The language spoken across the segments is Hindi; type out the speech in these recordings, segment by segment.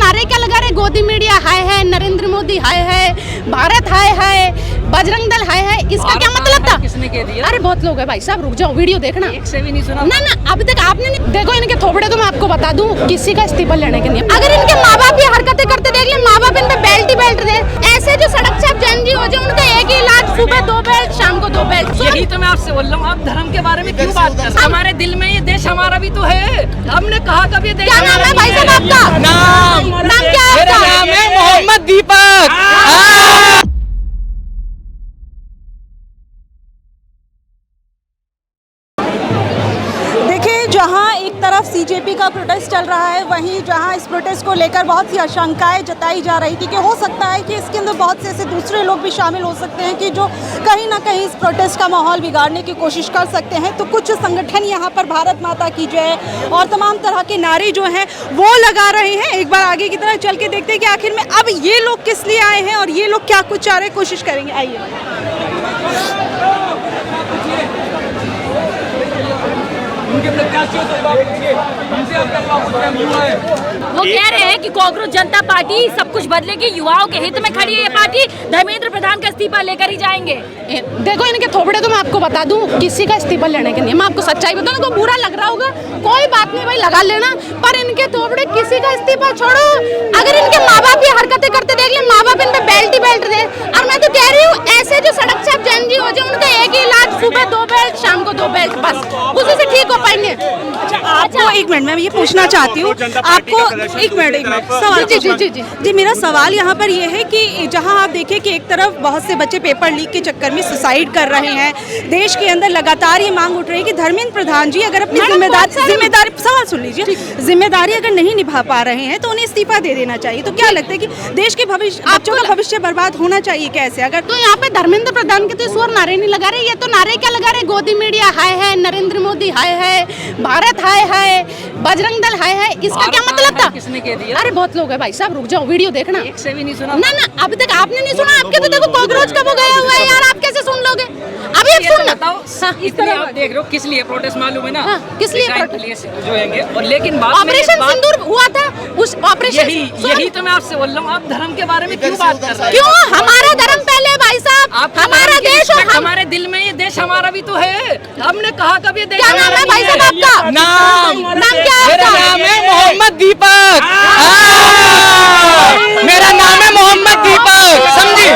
नारे क्या लगा रहे, गोदी मीडिया हाय है, नरेंद्र मोदी हाय है, भारत हाय है, बजरंग दल हाय है, इसका क्या मतलब था? किसने कह दिया? अरे बहुत लोग है भाई साहब, रुक जाओ, वीडियो देखना। एक से भी नहीं सुना ना ना, अभी तक आपने नहीं देखो इनके थोपड़े। तो मैं आपको बता दूं, किसी का इस्तीफा लेने के नहीं। अगर इनके माँ बाप ये हरकतें करते देख ले, माँ बाप इन पे बेल्ट ही बेल्ट दे। ऐसे जो सड़क छाप जैनजी हो जाए, उनका एक ही इलाज, सुबह 2 बेल्ट, शाम को 2 बेल्ट। यही तो मैं आपसे बोल रहा हूँ, आप धर्म के बारे में क्यों बात कर रहे हैं? हमारे दिल में ये देश हमारा भी तो है। हमने कहा कभी देश। क्या नाम है भाई साहब आपका? नाम क्या है मेरा आपका? नाम है मोहम्मद दीपक। जहां एक तरफ सीजेपी का प्रोटेस्ट चल रहा है, वहीं जहां इस प्रोटेस्ट को लेकर बहुत सी आशंकाएं जताई जा रही थी कि हो सकता है कि इसके अंदर बहुत से ऐसे दूसरे लोग भी शामिल हो सकते हैं कि जो कहीं ना कहीं इस प्रोटेस्ट का माहौल बिगाड़ने की कोशिश कर सकते हैं। तो कुछ संगठन यहां पर भारत माता की जय और तमाम तरह के नारे जो हैं वो लगा रहे हैं। एक बार आगे की तरफ चल के देखते हैं कि आखिर में अब ये लोग किस लिए आए हैं और ये लोग क्या कुछ चाह रहे, कोशिश करेंगे। आइए। उनके प्रत्याशियों से बात कीजिए, उनसे आपका वो कह रहे हैं कि कांग्रेस जनता पार्टी सब कुछ बदलेगी, युवाओं के हित में खड़ी है ये पार्टी, धर्मेंद्र प्रधान का इस्तीफा लेकर ही जाएंगे। देखो इनके थोपड़े तो मैं आपको बता दूं, किसी का इस्तीफा लेने के नहीं। मैं आपको सच्चाई बताऊं, इनको बुरा लग रहा होगा, कोई बात नहीं भाई, लगा लेना, पर इनके थोपड़े किसी का इस्तीफा छोड़ो। अगर इनके माँ बाप ये हरकतें करते देख ले, माँ बाप इन पे बेल्ट ही बेल्ट दे। और मैं तो कह रही हूँ, ऐसे जो सड़क छाप जैनजी हो जाए, उनका एक ही इलाज, सुबह 2 बेल्ट, शाम को 2 बेल्ट, बस उसी से ठीक हो पाएंगे। आपको एक मिनट, मैं ये पूछना चाहती हूँ आपको, एक मिनट सवाल। जी मेरा सवाल यहाँ पर ये है कि जहाँ आप देखें कि एक तरफ बहुत से बच्चे पेपर लीक के चक्कर में सुसाइड कर रहे हैं, देश के अंदर लगातार ये मांग उठ रही है कि धर्मेंद्र प्रधान जी अगर अपनी जिम्मेदारी, सवाल सुन लीजिए, जिम्मेदारी अगर नहीं निभा पा रहे हैं तो उन्हें इस्तीफा दे देना चाहिए। तो क्या लगता है कि देश के भविष्य, बच्चों का भविष्य बर्बाद होना चाहिए कैसे? अगर तो यहाँ पे धर्मेंद्र प्रधान के तो इस और नारे नहीं लगा रहे, ये तो नारे क्या लगा रहे, गोदी मीडिया हाय है, नरेंद्र मोदी हाय है, भारत हाय है, बजरंग दल हाय है, इसका क्या मतलब था? किसने कह दिया? अरे बहुत लोग है भाई साहब, रुक जाओ, वीडियो देखना। एक से भी नहीं सुना ना ना, अभी तक आपने नहीं सुना, आपके तो देखो कॉकरोच का वो गया हुआ है यार, आप कैसे सुन लोगे? अभी आप सुन बताओ, इस तरह आप देख रहे हो, किस लिए प्रोटेस्ट मालूम है ना? हाँ, किस लिए जो हैंगे। और लेकिन ऑपरेशन सिंदूर हुआ था, उस ऑपरेशन यही तो मैं आपसे बोल रहा हूँ, आप धर्म के बारे में क्यों बात कर रहे हैं? क्यों? हमारा धर्म पहले भाई साहब, हमारा देश और हमारे दिल में ये देश हमारा भी तो है। हमने कहा कभी देश। क्या नाम है भाई साहब आपका? नाम क्या है? मेरा नाम है मोहम्मद दीपक। मेरा नाम है मोहम्मद दीपक, समझे?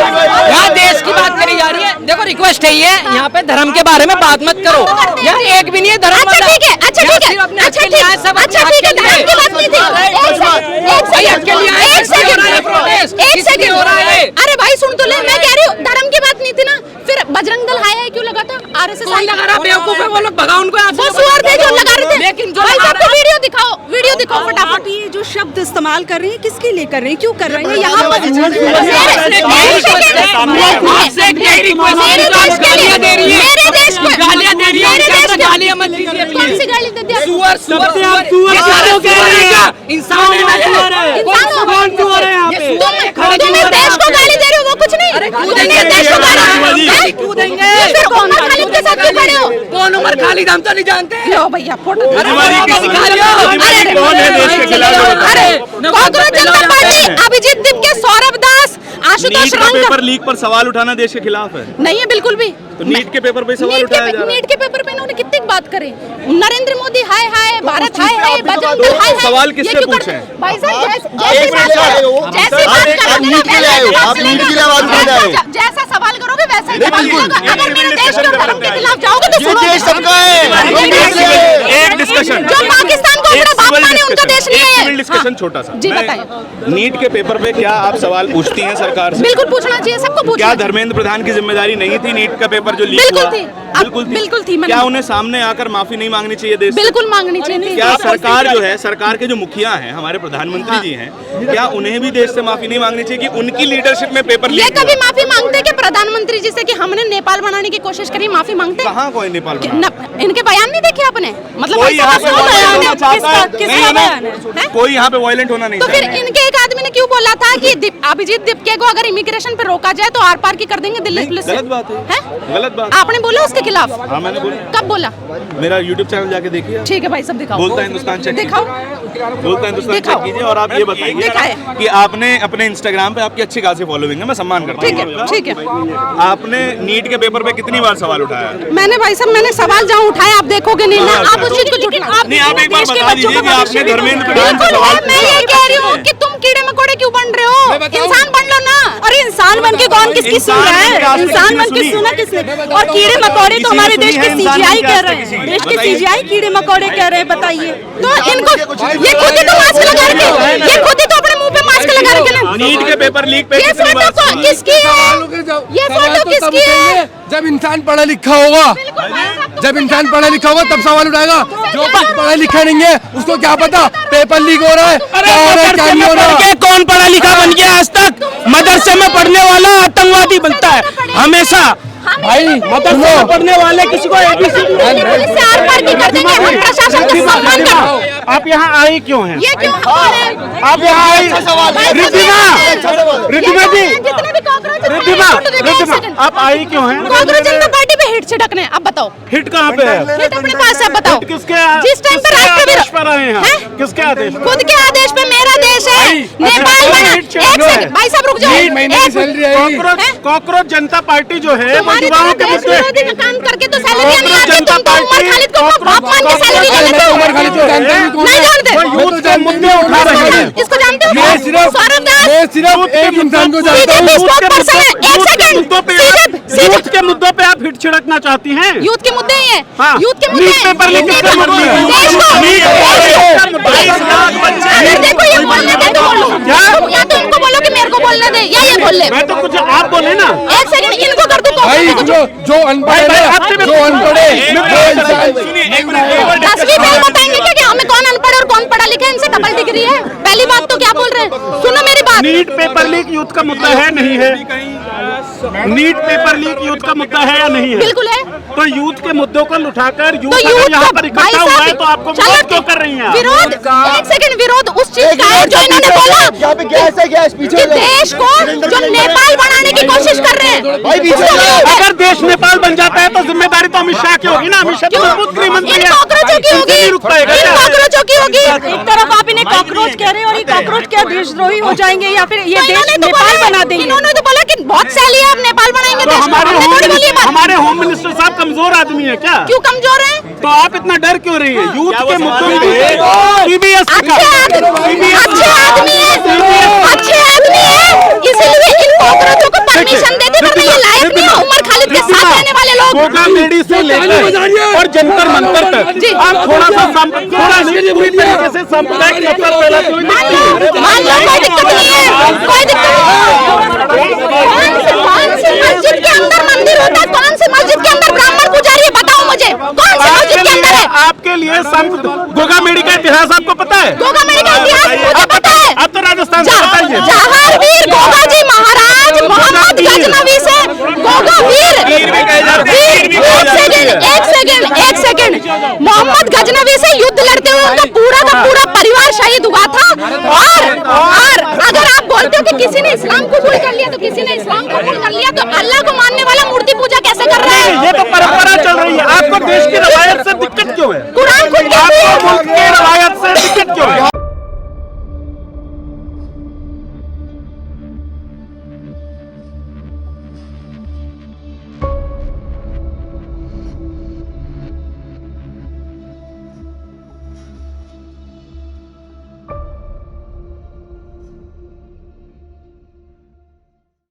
यहाँ देश की बात करी जा रही है। देखो रिक्वेस्ट है ये, यहाँ पे धर्म के बारे में बात मत करो। यहाँ एक भी नहीं है धर्म। अच्छा ठीक है, अच्छा ठीक है, अपने अच्छा हक के लिए आए, सब अच्छा अपने ठीक है, हक के धर्म की बात नहीं थी। एक सेकंड हो रहा है। अरे भाई सुन तो ले, मैं कह रही हूँ धर्म की बात नहीं थी ना, फिर बजरंग दल हाय है क्यों लगा था? आरएसएस लगा रहा, बेवकूफ है वो लोग, भगाओ उनको यहाँ से। वो सुअर थे जो लगा रहे थे। लेकिन जो भाई साहब को वीडियो दिखाओ, वीडियो दिखाओ फटाफट। आप ये जो शब्द इस्तेमाल कर रहे हैं किसके लिए कर रहे हैं, क्यों कर रहे हैं? यहाँ पर देश को गाली दे रहे हो, वो कुछ नहीं। देश को क्यों देंगे? फिर उमर खालिद के साथ क्यों खड़े हो? कौन उमर खालिद? हम तो नहीं जानते। लो भैया फोटो। कौन है देश के खिलाफ? कांग्रेस जनता पार्टी, अभिजीत दीपके, सौरभ दास, आशुतोष नीट पेपर लीक पर सवाल उठाना देश के खिलाफ है। नहीं है बिल्कुल भी। तो नीट के पेपर पे सवाल उठाया जा रहा है। नीट के पेपर पे इन्होंने कितनी बात करी, नरेंद्र मोदी हाय हाय, भारत हाय हाय, बजरंग दल हाय हाय। सवाल किससे पूछे हैं? भाई साहब जैसी बात जैसा सवाल करोगे वैसा ही जवाब मिलेगा। अगर मेरे देश के धर्म के खिलाफ जाओगे तो सुनो, देश सबका है। एक डिस्कशन, जो पाकिस्तान को अपना बाप माने उनका देश नहीं है। सिविल डिस्कशन छोटा सा। जी बताइए। नीट के पेपर पे क्या आप सवाल पूछती हैं सरकार से? बिल्कुल पूछना चाहिए, सबको पूछना। क्या धर्मेंद्र प्रधान की जिम्मेदारी नहीं थी नीट का पेपर जो लीक हुआ? बिल्कुल थी। क्या उन्हें सामने आकर माफी नहीं मांगनी चाहिए देश? बिल्कुल मांगनी चाहिए। क्या सरकार जो है, सरकार के जो मुखिया हैं, हमारे प्रधानमंत्री जी हैं, क्या उन्हें भी देश से माफी नहीं मांगनी चाहिए कि उनकी लीडरशिप में पेपर लीक? ये कभी माफी मांगते हैं कि प्रधानमंत्री जी से कि हमने नेपाल बनाने की कोशिश करी, माफी मांगते हैं? कहाँ कोई नेपाल बना? इनके बयान नहीं देखे आपने? मतलब कोई यहाँ पे violent होना चाहता है? किसका नहीं, बयान है? हैं? कोई यहाँ पे वायलेंट होना नहीं तो फिर चाहता है। इनके एक आदमी ने क्यों बोला था कि अभिजीत दीपके को अगर इमिग्रेशन पे रोका जाए तो आर पार की कर देंगे दिल्ली पुलिस से? गलत बात है। हैं? गलत बात। आपने बोला उसके खिलाफ? हाँ मैंने बोला, कब बोला? मेरा YouTube चैनल जाके देखिए। ठीक है भाई, सब दिखाओ। बोलता हिंदुस्तान चेक दिखाओ। बोलता हिंदुस्तान चेक दिखाओ। कीजिए और आप ये बताइए दिखाए। कि आपने अपने इंस्टाग्राम पे आपकी अच्छी खासी फॉलोइंग है, मैं सम्मान करता ठीक है, हूँ। ठीक है। आपने नीट के पेपर पे कितनी बार सवाल उठाया? मैंने भाई साहब, मैंने सवाल जहाँ उठाया आप देखोगे नहीं ना, आप उस चीज को झूठ नहीं, आप एक बार बता दीजिए कि आपने धर्मेंद्र प्रधान से बिल्कुल सवाल है, मैं ये कह रही हूँ कि तुम कीड़े मकोड़े क्यों बन रहे हो? इंसान बन लो ना। अरे इंसान बन के कौन किसकी सुन रहा है? इंसान बन के सुना किसने? और कीड़े मकोड़े तो हमारे देश के सीजीआई कह रहे हैं। देश के सीजीआई कीड़े मकोड़े कह रहे हैं, बताइए। तो इनको ये खुद ही तो मास्क लगा रखे, ये खुद ही तो अपने मुंह पे मास्क लगा रखे ना। नीट के पेपर लीक पे ये कितनी बार फोटो किसकी है? ये फोटो किसकी है? जब इंसान पढ़ा लिखा होगा, बिल्कुल भाई साहब, जब इंसान पढ़ा लिखा होगा तब सवाल उठाएगा। जो पढ़ा लिखा नहीं है उसको क्या पता पेपर लीक हो रहा है, क्या हो रहा है, क्या नहीं हो रहा है। कौन पढ़ा लिखा बन गया आज तक? मदरसे में पढ़ने वाला आतंकवादी बनता है हमेशा। भाई मदरसे में पढ़ने वाले किसी को एबीसीडी पुलिस से आर पार की कर देंगे। हम प्रशासन का सम्मान करो। आप यहाँ आई क्यों हैं? ये क्यों कौन है? आप यहाँ आई रिद्धिमा जी, जितने भी कॉकरोच हैं, रिद्धिमा, फोटो देखो, एक सेकंड। आप आई क्यों हैं? कांग्रेस जनता पार्टी पे हिट छिड़कने, अब बताओ। हिट कहाँ पे है? हिट अपने पास है, बताओ। किसके जिस टाइम पे राष्ट्र आदेश पर आए हैं? हैं? किसके आदेश पर? खुद के आदेश पे मेरा देश है, नेपाल बना। एक सेकंड भाई साहब रुक जाओ। महीने की सैलरी आएगी। कॉकरोच जनता पार्टी जो है वो तुम्हारी युवाओं के तरह देश मुद्दे विरोधी का काम करके तो सैलरी नहीं आती। जनता तुम तो उमर पार्टी- खालिद को बाप मान के सैलरी ले लेते हो। उमर खालिद को जानते हैं कौन नहीं है? जानते। वो यूथ के मुद्दे उठा रहे हैं। इसको जानते हो? मैं सिर्फ सौरभ दास मैं सिर्फ एक इंसान को जानता हूँ। बीजेपी स्पोक्सपर्सन है। एक सेकंड सीधे यूथ के मुद्दों पे आप हिट छिड़कना चाहती हैं? यूथ के मुद्दे ही है। हाँ। यूथ के मुद्दे नीट पेपर लीक देश किसका मुद्दा है? देश को नीट देश पेपर को। लीक का मुद्दा है। अरे देखो ये बोलने दे तो बोलो। क्या? या तो इनको बोलो कि मेरे को बोलने दे, या ये बोल ले। मैं तो कुछ आप बोले ना। एक सेकंड इनको कर दूं भाई तो जो अनपढ़ है ना, जो अनपढ़ है वो इंसान- सुनिए एक मिनट 10वीं फेल बताएंगे क्या कि हमें कौन अनपढ़ और कौन पढ़ा लिखा है? इनसे डबल डिग्री है। पहली बात तो क्या बोल रहे हैं, सुनो मेरी बात। नीट पेपर लीक यूथ का मुद्दा है नहीं है? नीट पेपर लीक यूथ का मुद्दा है या नहीं है? बिल्कुल है। तो यूथ के मुद्दों को उठाकर तो यूथ अगर यूथ यहाँ को पर भाई इकट्ठा हुआ है साहब तो आपको चलो विरोध क्यों कर रही हैं आप? विरोध, एक सेकंड, विरोध उस चीज का है जो इन्होंने बोला यहाँ पे गैस है, गैस पीछे कि हो जाओ। देश को जो नेपाल बनाने की कोशिश कर रहे हैं। भाई पीछे उसको हो जाओ। विरोध है। अगर देश नेपाल बन जाता है तो जिम्मेदारी तो अमित शाह की होगी ना। अमित शाह तो क्यों? मजबूत गृहमंत्री इन है। कॉकरोचों की होगी, नहीं रुक पाएगा इन क्या? कॉकरोचों की होगी। एक तरफ आप इन्हें कॉकरोच कह रहे हैं और ये कॉकरोच क्या देशद्रोही हो जाएंगे या फिर ये तो देश इन्होंने तो नेपाल बोला- बना देंगे? इन्होंने तो बोला कि बहुत सैली है, अब नेपाल बनाएंगे तो देश को। हमने थोड़ी बोली ये बात। हमारे होम मिनिस्टर साहब कमजोर आदमी है क्या? क्यों कमजोर है? तो आप इतना डर क्यों रही है? यूथ क्या वो के सवाल मुद्दों नहीं है? पे CBS का अच्छे आदमी है, अच्छे आदमी है, इसीलिए इन कॉकरोचों को परमिशन दे दी, वरना ये लायक नहीं है उमर खालिद के साथ रहने वाले लोग। गोगा मेडी से लेकर और जंतर मंतर तक आप थोड़ा सा थोड़ा नहीं पूरी तरीके से सांप्रदायिक नफरत फैलाते हुए मान लो कोई दिक्कत नहीं है, कोई दिक्कत नहीं है। कौन सी मस्जिद के अंदर मंदिर होता है? कौन सी मस्जिद के अंदर ब्राह्मण पुजारी है? बताओ मुझे, कौन सी मस्जिद के अंदर है? आपके लिए गोगा मेडी का इतिहास आपको पता है? गोगा मेडी का इतिहास मुझे पता है। अब तो राजस्थान से बताइए। जहांगीर गोगा जी महाराज मोहम्मद गजनवी से गोगा वीर एक सेकंड मोहम्मद गजनवी से युद्ध लड़ते हुए उनका पूरा का पूरा परिवार शहीद हुआ था। और अगर आप बोलते हो कि किसी ने इस्लाम कबूल कर लिया तो किसी ने इस्लाम कबूल कर लिया, तो अल्लाह को मानने वाला मूर्ति पूजा कैसे कर रहा है? ये तो परंपरा चल रही है। आपको देश की रवायत से दिक्कत क्यों है? कुरान खुद आपको कहती है। मुल्क की रवायत से दिक्कत क्यों है?